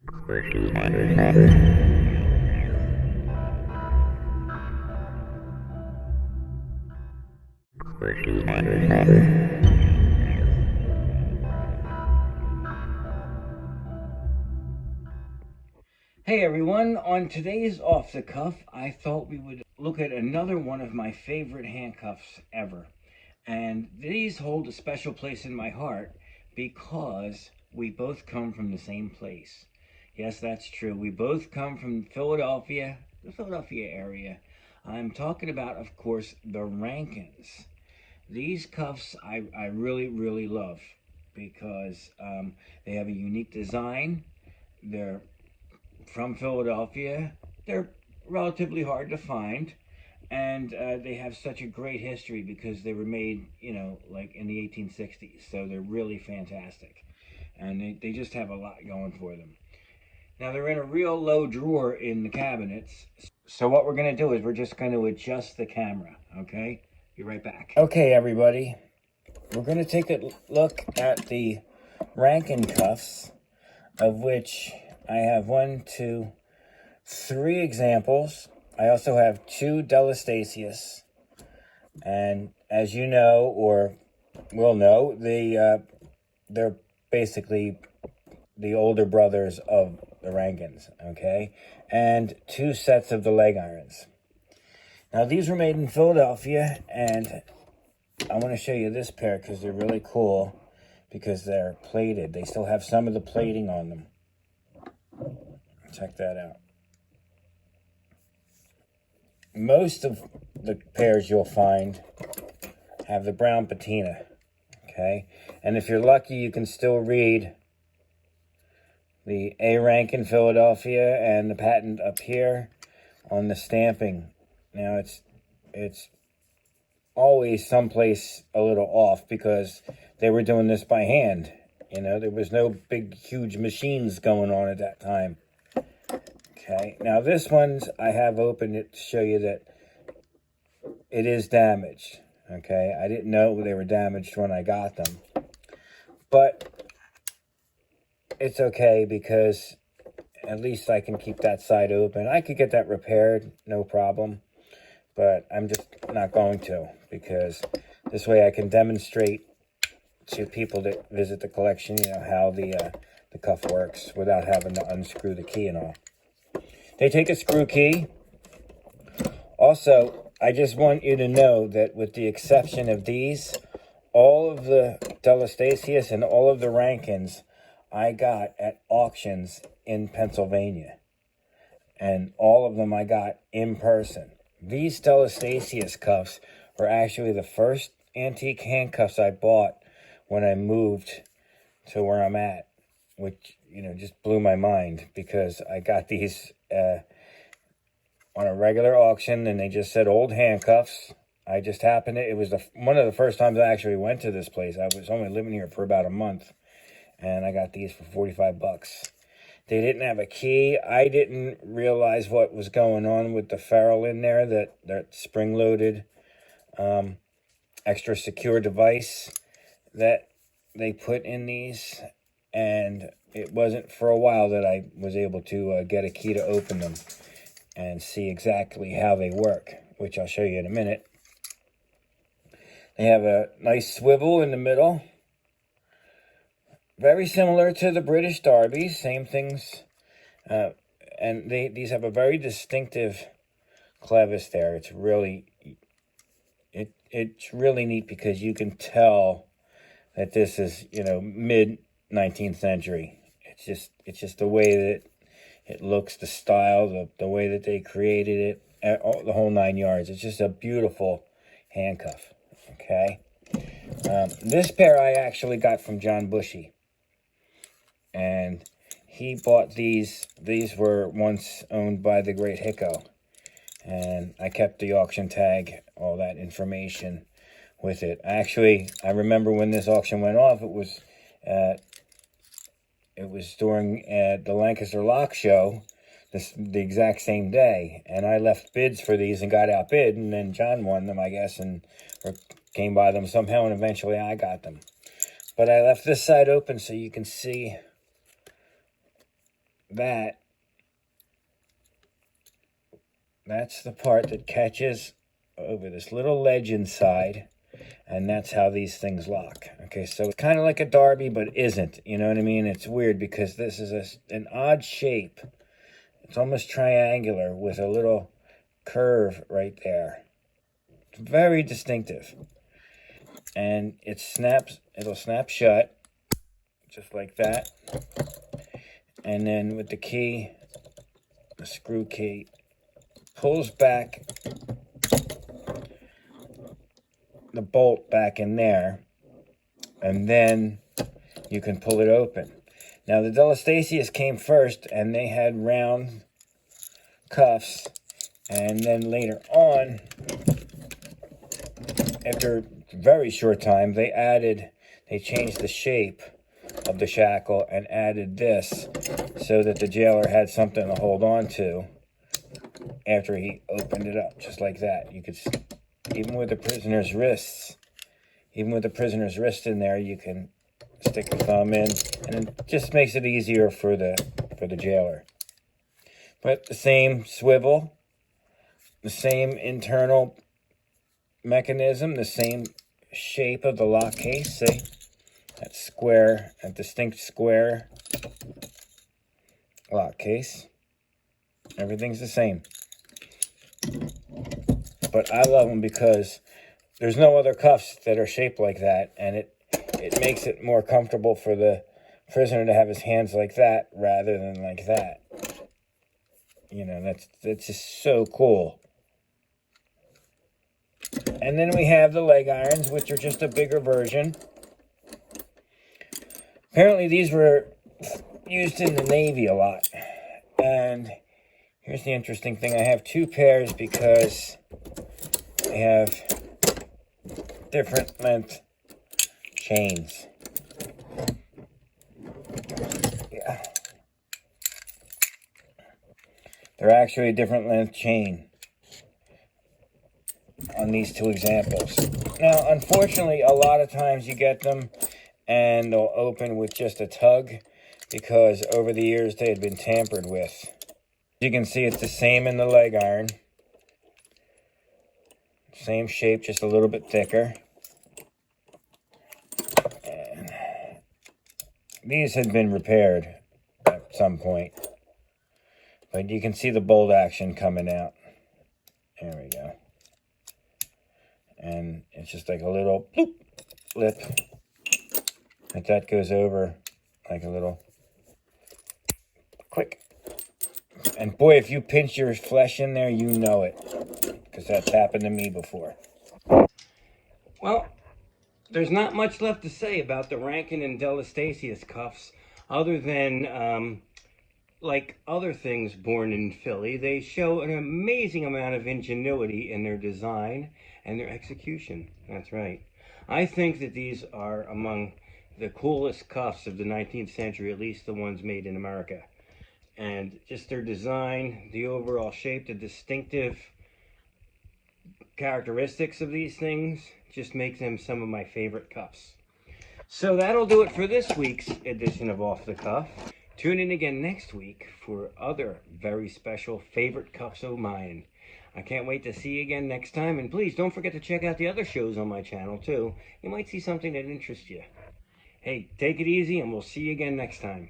Hey everyone, on today's Off the Cuff, I thought we would look at another one of my favorite handcuffs ever. And these hold a special place in my heart because we both come from the same place. Yes, that's true. We both come from Philadelphia, the Philadelphia area. I'm talking about, of course, the Rankins. These cuffs I really, really love because they have a unique design. They're from Philadelphia. They're relatively hard to find, and they have such a great history because they were made, like in the 1860s. So they're really fantastic, and they just have a lot going for them. Now they're in a real low drawer in the cabinets. So what we're going to do is we're just going to adjust the camera, okay? Be right back. Okay, everybody. We're going to take a look at the Rankin cuffs, of which I have 1, 2, 3 examples. I also have 2 Delastatius. And as you know, or will know, they're basically the older brothers of the Rankins, okay? And 2 sets of the leg irons. Now, these were made in Philadelphia, and I want to show you this pair because they're really cool because they're plated. They still have some of the plating on them. Check that out. Most of the pairs you'll find have the brown patina, okay? And if you're lucky, you can still read the A rank in Philadelphia and the patent up here on the stamping. Now, it's always someplace a little off because they were doing this by hand. There was no big, huge machines going on at that time. Okay, now this one's I have opened it to show you that it is damaged. Okay, I didn't know they were damaged when I got them. But it's okay because at least I can keep that side open. I could get that repaired, no problem. But I'm just not going to because this way I can demonstrate to people that visit the collection, how the cuff works without having to unscrew the key and all. They take a screw key. Also, I just want you to know that with the exception of these, all of the Delastatius and all of the Rankins I got at auctions in Pennsylvania. And all of them I got in person. These Delastatius cuffs were actually the first antique handcuffs I bought when I moved to where I'm at, which, just blew my mind because I got these on a regular auction and they just said old handcuffs. I just happened to, it was one of the first times I actually went to this place. I was only living here for about a month and I got these for 45 bucks. They didn't have a key. I didn't realize what was going on with the ferrule in there, that spring-loaded extra secure device that they put in these. And it wasn't for a while that I was able to get a key to open them and see exactly how they work, which I'll show you in a minute. They have a nice swivel in the middle. Very similar to the British Derbies, same things. And these have a very distinctive clevis there. It's really neat because you can tell that this is, mid 19th century. It's just the way that it looks, the style, the way that they created it, the whole 9 yards. It's just a beautiful handcuff. Okay. This pair I actually got from John Bushy. And he bought these. These were once owned by the great Hicko. And I kept the auction tag, all that information with it. Actually, I remember when this auction went off, it was during the Lancaster Lock Show, the exact same day. And I left bids for these and got outbid. And then John won them, I guess, or came by them somehow. And eventually I got them. But I left this side open so you can see that's the part that catches over this little ledge inside, and that's how these things lock. Okay, so it's kind of like a derby, but isn't. You know what I mean? It's weird because this is an odd shape. It's almost triangular with a little curve right there. It's very distinctive. And it'll snap shut, just like that. And then with the key, the screw key, pulls back the bolt back in there, and then you can pull it open. Now the Delastatius came first, and they had round cuffs, and then later on, after a very short time, they changed the shape of the shackle and added this so that the jailer had something to hold on to after he opened it up, just like that. You could, even with the prisoner's wrists in there, you can stick a thumb in, and it just makes it easier for the jailer. But the same swivel, the same internal mechanism, the same shape of the lock case. See, that square, that distinct square lock case. Everything's the same. But I love them because there's no other cuffs that are shaped like that, and it makes it more comfortable for the prisoner to have his hands like that rather than like that. You know, that's just so cool. And then we have the leg irons, which are just a bigger version. Apparently these were used in the Navy a lot. And here's the interesting thing. I have two pairs because they have different length chains. Yeah. They're actually a different length chain on these two examples. Now, unfortunately, a lot of times you get them and they'll open with just a tug because over the years they had been tampered with. You can see it's the same in the leg iron. Same shape, just a little bit thicker. And these had been repaired at some point. But you can see the bolt action coming out. There we go. And it's just like a little bloop, lip. Like that goes over like a little click. And boy, if you pinch your flesh in there, you know it. Because that's happened to me before. Well, there's not much left to say about the Rankin and Delastatius cuffs other than, like other things born in Philly, they show an amazing amount of ingenuity in their design and their execution. That's right. I think that these are among the coolest cuffs of the 19th century, at least the ones made in America. And just their design, the overall shape, the distinctive characteristics of these things just make them some of my favorite cuffs. So that'll do it for this week's edition of Off the Cuff. Tune in again next week for other very special favorite cuffs of mine. I can't wait to see you again next time. And please don't forget to check out the other shows on my channel too. You might see something that interests you. Hey, take it easy and we'll see you again next time.